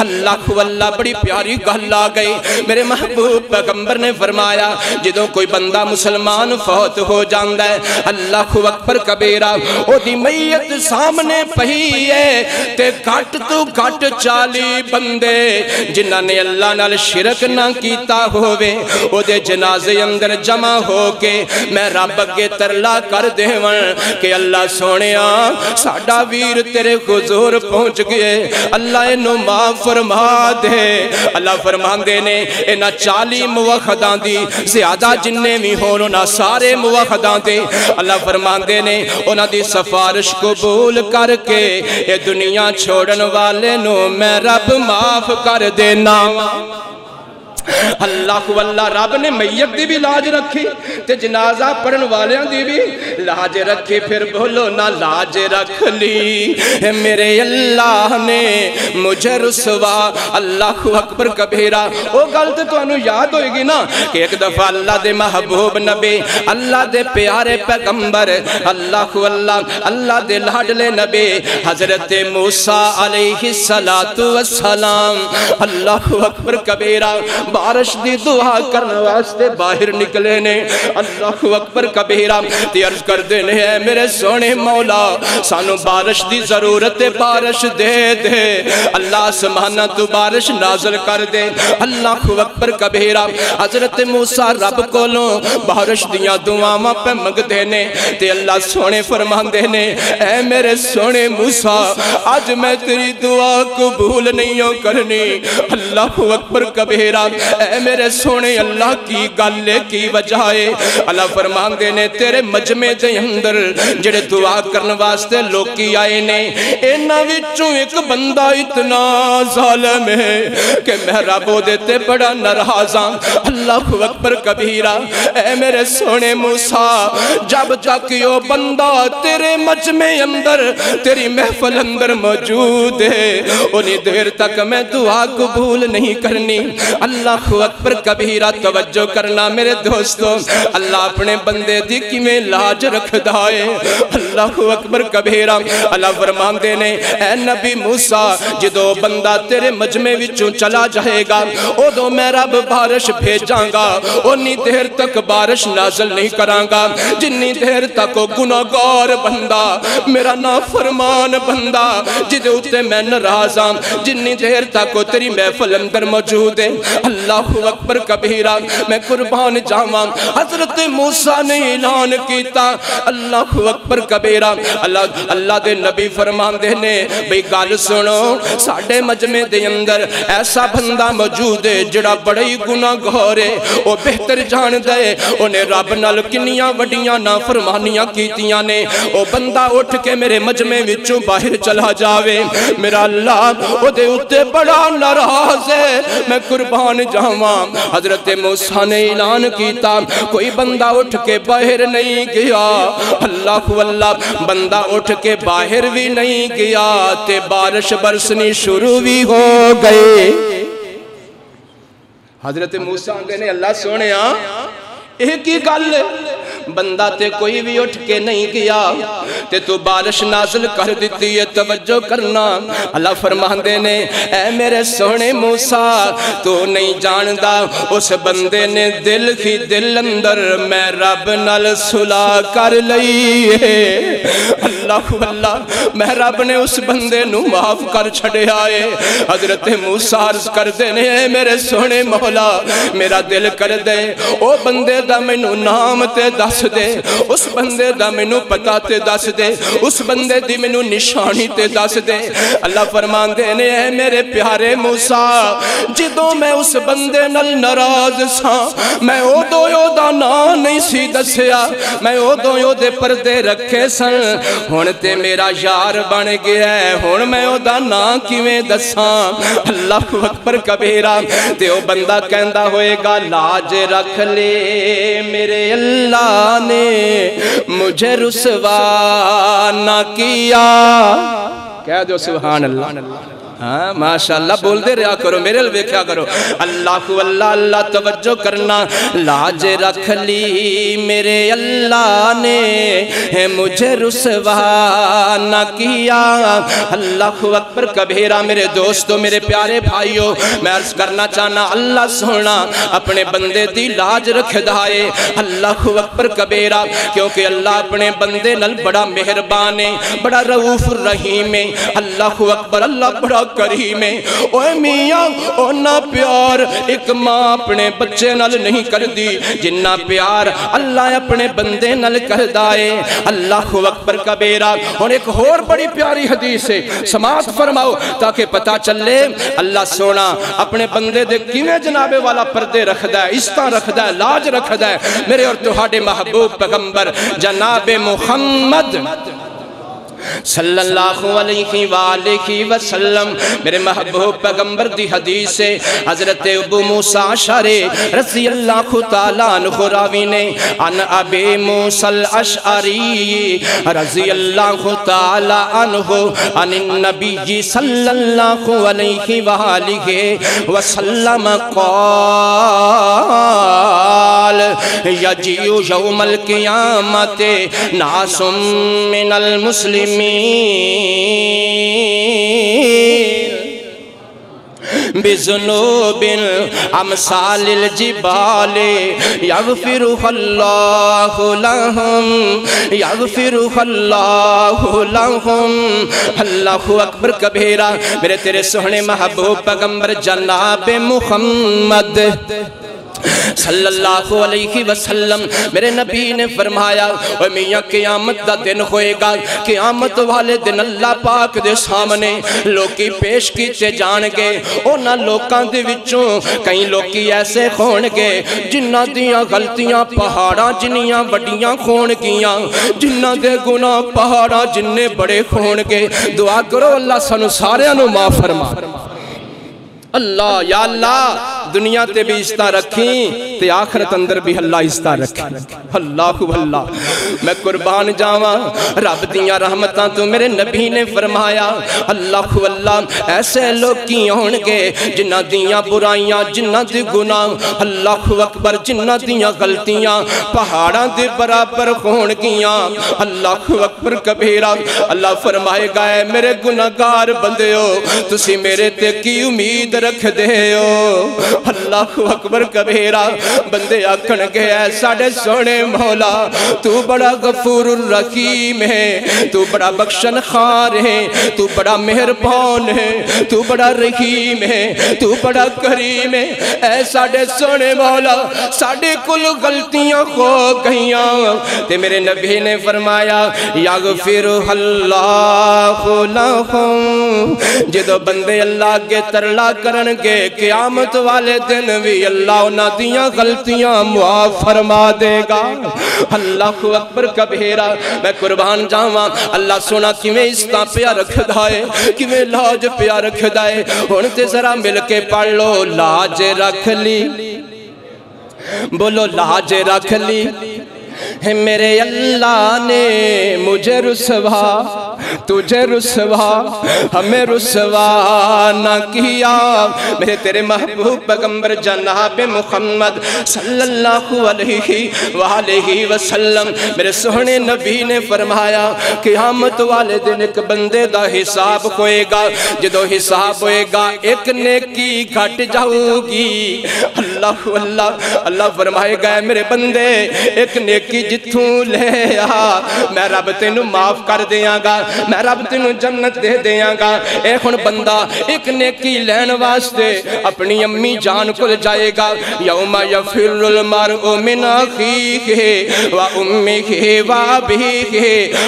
Speaker 1: اللہ واللہ بڑی پیاری گل آ گئی میرے محبوب پیغمبر نے فرمایا جدوں کوئی بندہ مسلمان فوت ہو جاندہ ہے اللہ اکبر کبیرہ او دی میت سامنے پہی ہے تے گھٹ تو گھٹ 40 بندے جنہاں نے اللہ نال شرک نہ کیتا ہوئے او دے جنازے اندر جمع ہو کے میں رب اگے ترلا کر دیون کہ اللہ سونیا ساڈا ویر تیرے حضور پہنچ گئے اللہ انہوں معاف فرما دے. اللہ فرماندے نے انہاں 40 موحداں دی زیادہ جننے بھی ہونوں نہ سارے موحداں دے اللہ فرماندے نے انہاں دی سفارش قبول کر کے اے دنیا چھوڑن والے نو میں رب معاف کر دینا. اللہ واللہ رب نے میت دی بھی لاج رکھی تے جنازہ پڑھن والیاں دی بھی لاج رکھی. پھر بولو نہ لاج رکھ لی میرے اللہ نے مجھے رسوا. اللہ اکبر کبیرہ وہ گل تے تانوں یاد ہوئے گی نا کہ ایک دفعہ اللہ دے محبوب نبی اللہ دے پیارے پیغمبر اللہ واللہ اللہ دے لاڈلے نبی حضرت موسیٰ علیہ السلام اللہ اکبر کبیرہ بارش دی دعا کرنے واسطے باہر نکلے نے. اللہ اکبر کبیرہ تے عرض کر دینے ہیں میرے سونے مولا سانو بارش دی ضرورت بارش دے دے اللہ سمانا تو بارش نازل کر دے. اللہ اکبر کبیرہ حضرت موسیٰ رب کولوں بارش دیاں دعاواں پہ منگ دینے تے اللہ سونے فرمان دینے اے میرے سونے موسیٰ آج میں تیری دعا قبول نہیں ہوں کرنی. اللہ اکبر کبیرہ اے میرے سونے اللہ کی گالے کی وجائے اللہ فرمان دینے تیرے مجمع دے اندر جڑے دعا کرنے واسطے لوگ کی آئے نے اینا وچوں ایک بندہ اتنا ظالم ہے کہ میں ربو دیتے بڑا نرہازاں. اللہ اکبر کبیرہ اے میرے سونے موسیٰ جب تک یہ بندہ تیرے مجمع اندر تیری محفل اندر موجود ہے انہی دیر تک میں دعا قبول نہیں کرنی. اللہ اکبر کبیرہ توجہ کرنا میرے دوستوں اللہ اپنے بندے دی کی میں لاج رکھ دائے. اللہ اکبر کبیرہ اللہ فرمان دینے اے نبی موسیٰ جدو بندہ تیرے مجمع وچوں چلا جائے گا او دو میں رب بارش بھیجاں گا انہی دیر تک بارش نازل نہیں کراں گا جنہی دیر تک وہ گناہگار بندہ میرا نافرمان بندہ جدے اتے میں نرازاں جنہی دیر تک وہ تیری محفل اندر موجود ہے. اللہ
Speaker 2: اللہ اکبر کبیرہ میں قربان جاواں حضرت موسیٰ نے اعلان کیتا اللہ اکبر کبیرہ اللہ دے نبی فرمان دے نے بھئی گال سنو ساڑھے مجمع دے اندر ایسا بندہ موجود ہے جڑا بڑی گناہ گھورے وہ بہتر جان دے انہیں رب نال کنیاں وڈیاں نافرمانیاں کیتیاں نے وہ بندہ اٹھ کے میرے مجمع وچوں باہر چلا جاوے میرا اللہ وہ دے اتے بڑا ناراض ہے میں قربان جاواں حضرت موسیٰ نے اعلان کیتا کوئی بندہ اٹھ کے باہر نہیں گیا اللہ واللہ بندہ اٹھ کے باہر بھی نہیں گیا تے بارش برسنی شروع بھی ہو گئے حضرت موسیٰ نے اللہ سونے ایک ہی گل بندہ تے کوئی بھی اٹھ کے نہیں گیا تے تو بارش نازل کر دیتی ہے توجہ کرنا اللہ فرماندے نے اے میرے سونے موسیٰ تو نہیں جاندہ اس بندے نے دل ہی دل اندر میں رب نال صلح کر لئی ہے اللہ واللہ میں رب نے اس بندے نو معاف کر چھڑے آئے حضرت موسیٰ عرض کر دے نے اے میرے سونے مولا میرا دل کر دے او بندے دا مینوں نام تے دس دے اس بندے دا مینوں پتہ تے دس دے اس بندے دی مینوں نشانی تے دس دے اللہ فرمان دے نے اے میرے پیارے موسیٰ جدوں میں اس بندے نال ناراض سا میں او دو یو دا نام نہیں سی دسیا میں او دو یو دے پردے رکھے سن ہن تے میرا یار بن گیا ہے ہن میں او دا نام کیویں دساں اللہ اکبر کبیرہ تے او بندہ کہندا ہوئے گا لاج رکھ لے میرے اللہ نے مجھے رسوا نہ کیا کہہ دو سبحان اللہ ہاں ماشاءاللہ بول دے رہا کرو میرے لئے کیا کرو اللہ اللہ توجہ کرنا لاج رکھ لی میرے اللہ نے مجھے رسوا نہ کیا اللہ اکبر کبیرہ میرے دوستو میرے پیارے بھائیو میں عرض کرنا چاہنا اللہ سونا اپنے بندے دی لاج رکھ دائے اللہ اکبر کبیرہ کیونکہ اللہ اپنے بندے نل بڑا مہربان ہے بڑا رؤوف الرحیم ہے اللہ اکبر اللہ بڑا کریم ہے اوہ میاں اونا پیار ایک ماں اپنے بچے نل نہیں کر دی جنہ پیار اللہ اپنے بندے نل کر دائے اللہ اکبر کبیرہ اور ایک اور بڑی پیاری حدیث ہے سماعت فرماؤ تاکہ پتا چلے اللہ سونا اپنے بندے دے کیویں جنابے والا پردے رکھ دائے عزتاں رکھ دائے لاج رکھ دائے میرے اور تہاڈے محبوب پیغمبر جناب محمد صلی اللہ علیہ وآلہ وسلم میرے محبوب پیغمبر دی حدیث سے حضرت ابو موسیٰ اشعری رضی اللہ تعالیٰ عنہ راوی نے عن ابی موسیٰ الاشعری رضی اللہ تعالیٰ عنہ عن النبی صلی اللہ علیہ وآلہ وسلم قال یجیو یوم القیامت ناس من المسلمین بذنوب امثال الجبال یغفرها اللہ لهم یغفرها اللہ لهم اللہ اکبر کبیرہ میرے تیرے سہنے محبوب پیغمبر جناب محمد صلی اللہ علیہ وسلم میرے نبی نے فرمایا اے میاں قیامت دا دن ہوئے گا قیامت والے دن اللہ پاک دے سامنے لوکی پیش کیتے جان گے اونا لوکاں دے وچوں کئی لوکی ایسے خون گے جنہ دیاں غلطیاں پہاڑاں جنیاں وڈیاں خون گیاں جنہ دے گناہ پہاڑاں جننے بڑے خون گے دعا کرو اللہ سانو سارے انو معاف فرما اللہ یا اللہ دنیا تے بھی عزتہ رکھیں تے آخرت اندر بھی اللہ عزتہ رکھیں اللہ اللہ میں قربان جاواں رب دیاں رحمتاں تو میرے نبی نے فرمایا اللہ اللہ ایسے لوگ کی ہون گے جنہ دیاں برائیاں جنہ دی گناہ اللہ اکبر جنہ دیاں غلطیاں پہاڑاں دے برابر ہون گیاں اللہ اکبر کبیرہ اللہ فرمائے گا اے میرے گناہگار بندے ہو تسی میرے تے کی امید رکھ دے ہو اللہ اکبر کبیرہ. بندے آکھن گے اے ساڑے سونے مولا تو بڑا غفور الرحیم ہے, تو بڑا بخشن خار ہے, تو بڑا مہربان ہے, تو بڑا رحیم ہے, تو بڑا کریم ہے. اے ساڑے سونے مولا ساڑے کل غلطیاں ہو گئیاں. تے میرے نبی نے فرمایا یغفر اللہ لہم. جدو بندے اللہ کے ترلا کرن گے قیامت والے دن بھی اللہ انہاں دیاں غلطیاں معاف فرما دے گا. اللہ اکبر کبیرہ. میں قربان جاواں اللہ سونا کیویں استا پیا رکھ دائے, کیویں لاج پیا رکھ دائے. ہن تے ذرا مل کے پڑھ لو لاج رکھ لی, بولو لاج رکھ لی. میرے اللہ نے مجھے رسوا تجھے رسوا ہمیں رسوا نہ کیا. میرے تیرے محبوب پیغمبر جناب محمد صلی اللہ علیہ وآلہ وسلم میرے سونے نبی نے فرمایا قیامت والے دن ایک بندے دا حساب ہوئے گا. جدو حساب ہوئے گا ایک نیکی گھٹ جاؤ گی. اللہ اللہ اللہ فرمائے گا میرے بندے ایک نیکی جتھوں لے آ میں رب تینوں معاف کر دیاں گا, میں رب تینوں جنت دے دیاں گا. اے ہن بندہ ایک نیکی لین واسطے اپنی امی جان کل جائے گا. یوم یفر المرء من اخیہ و امہ و ابیہ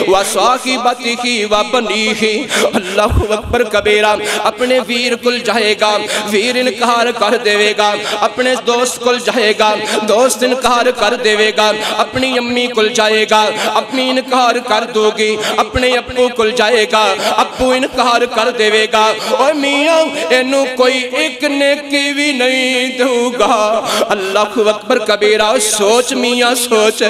Speaker 2: و صاحبتہ و بنیہ. اللہ اکبر کبیرہ. اپنے ویر کل جائے گا, ویر انکار کر دے گا. اپنے دوست کل جائے گا, دوست انکار کر دے گا. اپنی امی کل جائے گا, اپنی انکار کر دو گی. اپنے ابو کل جائے گا, ابو انکار کر دے گا. اور میاں اینو کوئی ایک نیکی بھی نہیں دوں گا. اللہ اکبر کبیرہ. سوچ میاں سوچ,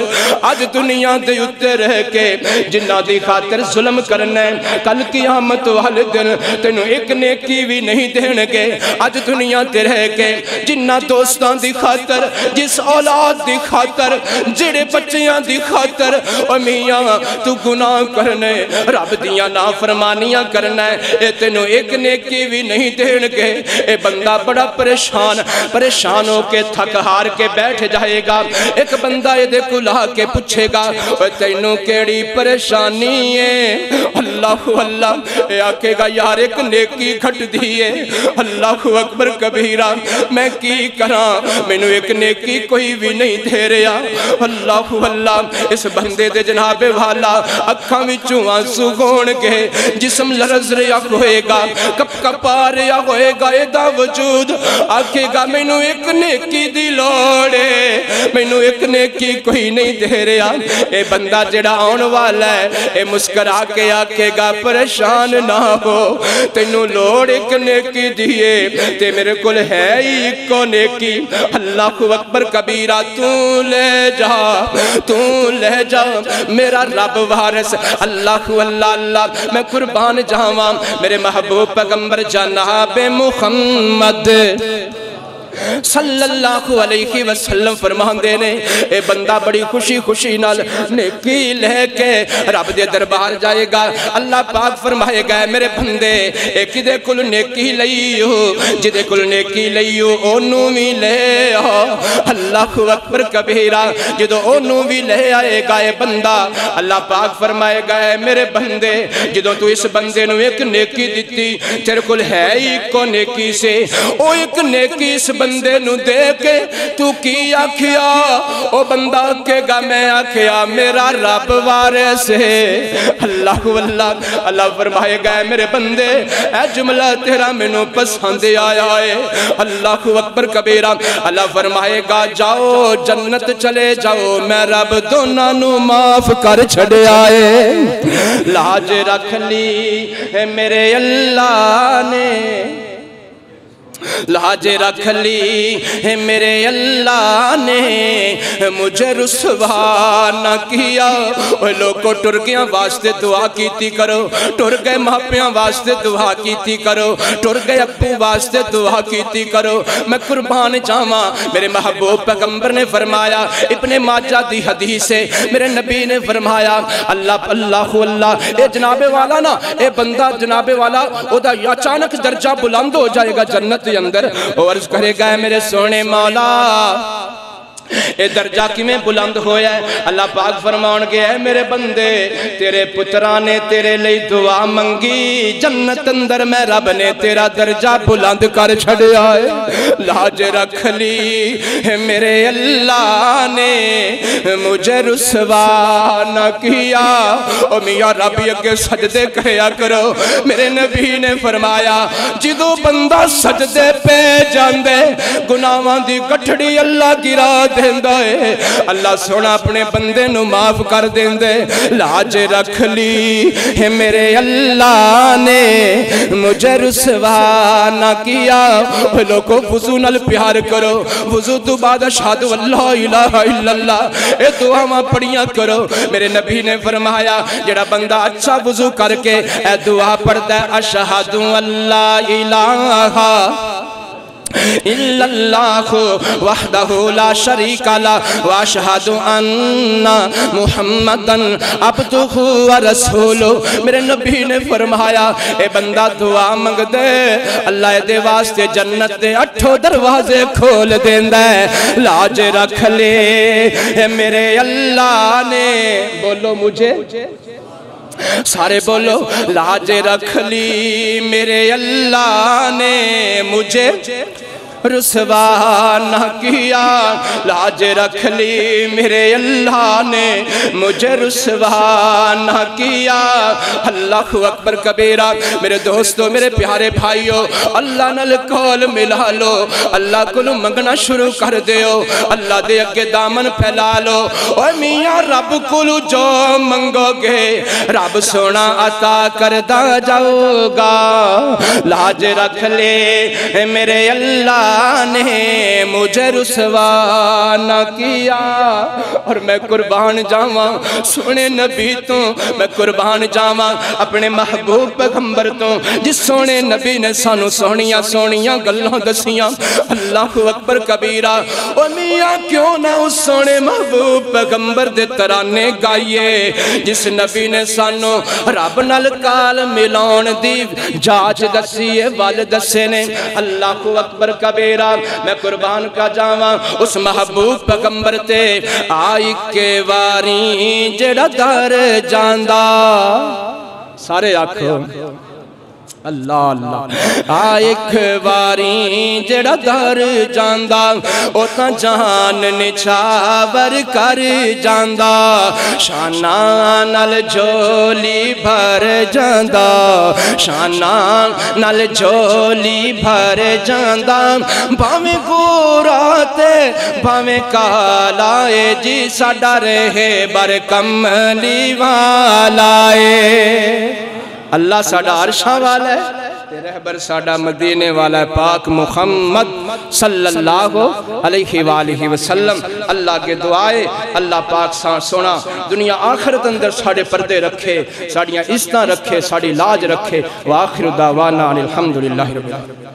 Speaker 2: آج دنیا دے اتے رہ کے جنہ دی خاطر ظلم کرنے کل قیامت والے دن تینوں ایک نیکی بھی نہیں دین گے. آج دنیا تے رہ کے جنہ دوستان دی خاطر, جس اولاد دی خاطر, جڑے بچیاں دی خاطر او میاں تو گناہ کرنے رب دیاں نافرمانیاں کرنا ہے, اے تینوں ایک نیکی بھی نہیں دین گے. اے بندہ بڑا پریشان ہو کے تھک ہار کے بیٹھ جائے گا. ایک بندہ یہ دیکھو لا کے پوچھے گا اے تینوں کیڑی پریشانی ہے. اللہ اللہ اے آکے گا یار ایک نیکی گھٹ دیئے. اللہ اکبر کبیرہ. میں کی کراں مینوں ایک نیکی کوئی بھی نہیں دے رہا. اللہ اللہ. اس بندے دے جناب والا اکھاں وچوں آنسو ہون گے, جسم لرز رہا ہوئے گا, کپ کپا رہا ہوئے گا. ایدہ وجود آکھے گا مینوں ایک نیکی دی لوڑے, مینوں ایک نیکی کوئی نہیں دے رہا. اے بندہ جڑا آن والا ہے اے مسکرا کے آکھے گا پریشان نہ ہو, تینوں لوڑ ایک نیکی دیئے تے میرے کل ہے ہی کو نیکی. اللہ اکبر کبیرہ. تو لے جا میرا رب وارث. اللہ اللہ اللہ. میں قربان جاواں میرے محبوب پیغمبر جناب محمد صلی اللہ علیہ وسلم فرماندے نے اے بندہ بڑی خوشی نال نیکی لے کے رب دے دربار جائے گا. اللہ پاک فرمائے گا میرے بندے اے کدے کل نیکی لئیو, جدے کل نیکی لئیو اونوں بھی لے آ. اللہ اکبر کبیرہ. جدو اونوں بھی لے آئے گا اے بندہ, اللہ پاک فرمائے گا میرے بندے جدو تو اس بندے نو ایک نیکی دیتی تیرے کل ہے ہی کو نیکی سے, او ایک نیکی اس بندے نو دے کے تو کی آکھیا, او بندہ کے گا میں آکھیا میرا رب وارث ہے. اللہ اللہ اللہ فرمائے گا میرے بندے اے جملہ تیرا مینوں پسند آیا ہے. اللہ اکبر کبیرہ. اللہ فرمائے گا جاؤ جنت چلے جاؤ, میں رب دونوں نو معاف کر چھڑے آئے. لاج رکھ لی میرے اللہ نے, لاج رکھ لی میرے اللہ نے, مجھے رسوا نہ کیا. اوہ لوگوں ٹر گیا واسطے دعا کیتی کرو, ٹر گئے ماپیاں واسطے دعا کیتی کرو, ٹر گئے ابو واسطے دعا کیتی کرو. میں قربان جاواں میرے محبوب پیغمبر نے فرمایا, ابن ماجہ دی حدیث ہے, میرے نبی نے فرمایا اللہ اللہ اللہ اے جناب والا نا, اے بندہ جناب والا او دا اچانک درجہ بلند ہو جائے گا جنت
Speaker 1: دے اندر عرض کرے گا میرے سونے مولا اے درجہ کی میں بلند ہویا ہے. اللہ پاک فرمان گیا ہے میرے بندے تیرے پترانے تیرے لئی دعا منگی, جنت اندر میں رب نے تیرا درجہ بلند کر چھڑیا ہے. لاج رکھ لی میرے اللہ نے مجھے رسوا نہ کیا. او میاں رب کے سجدے کہیا کرو. میرے نبی نے فرمایا جدو بندہ سجدے پہ جاندے گناہاں دی گٹھڑی اللہ گرا دیندہ ہے, اللہ سونا اپنے بندے نو معاف کر دیندے. لاج رکھ لی میرے اللہ نے مجھے رسوا نہ کیا. لوگوں وضو نال پیار کرو, وضو تو بعد اشہد اللہ الہ الا اللہ اے دعا پڑھیاں کرو. میرے نبی نے فرمایا جڑا بندہ اچھا وضو کر کے اے دعا پڑھتا ہے اشہد اللہ الہ الا اللہ وحدہ لا شریک لہ واشہد ان محمدًا عبدہ ورسولہ. میرے نبی نے فرمایا اے بندہ دعا منگ دے اللہ دے واسطے جنت دے 8 دروازے کھول دیندہ ہے. لاج رکھ لے میرے اللہ نے, بولو مجھے سارے بولو, لاج رکھ لی میرے اللہ نے مجھے رسوا نہ کیا. لاج رکھ لی میرے اللہ نے مجھے رسوا نہ کیا. اللہ اکبر کبیرہ. میرے دوستو میرے پیارے بھائیو اللہ نال کول ملا لو, اللہ کو منگنا شروع کر دیو, اللہ دے اگے دامن پھیلا لو. اوہ میاں رب کو جو منگو گے رب سونا عطا کردہ جاؤ گا. لاج رکھ لے میرے اللہ نے مجھے رسوا نہ کیا. اور میں قربان جاواں سونے نبی تو, میں قربان جاواں اپنے محبوب پیغمبر تو جس سونے نبی نے سانو سونیاں سونیاں گلوں دسیاں. اللہ اکبر کبیرہ. او میاں کیوں نہ اس سونے محبوب پیغمبر دے ترانے گائیے جس نبی نے سانو رب نال کال ملاؤن دی جاچ دسیے وال دسے نے. اللہ اکبر کبیرہ. میں قربان کا جاواں اس محبوب پیغمبر تے آئی کے واری جڑا در جاندہ. سارے آکھو اللہ اللہ. آئیک واری جڑا در جاندہ او تا جان نچھاور کر جاندہ. شانہ نال جولی بھر جاندہ, شانہ نال جولی بھر جاندہ. بھاویں گوراتے بھاویں کالائے جی ساڈا رہے بر کملی والائے. اللہ ساڈا عرشاں والا ہے, رہبر ساڈا مدینے والا ہے پاک محمد صلی اللہ علیہ وآلہ وسلم. اللہ کے دعائے اللہ پاک سونا دنیا آخرت اندر ساڑے پردے رکھے, ساڑیاں عزتاں رکھے, ساڑی لاج رکھے. وآخر دعوانا الحمدللہ رب العالمین.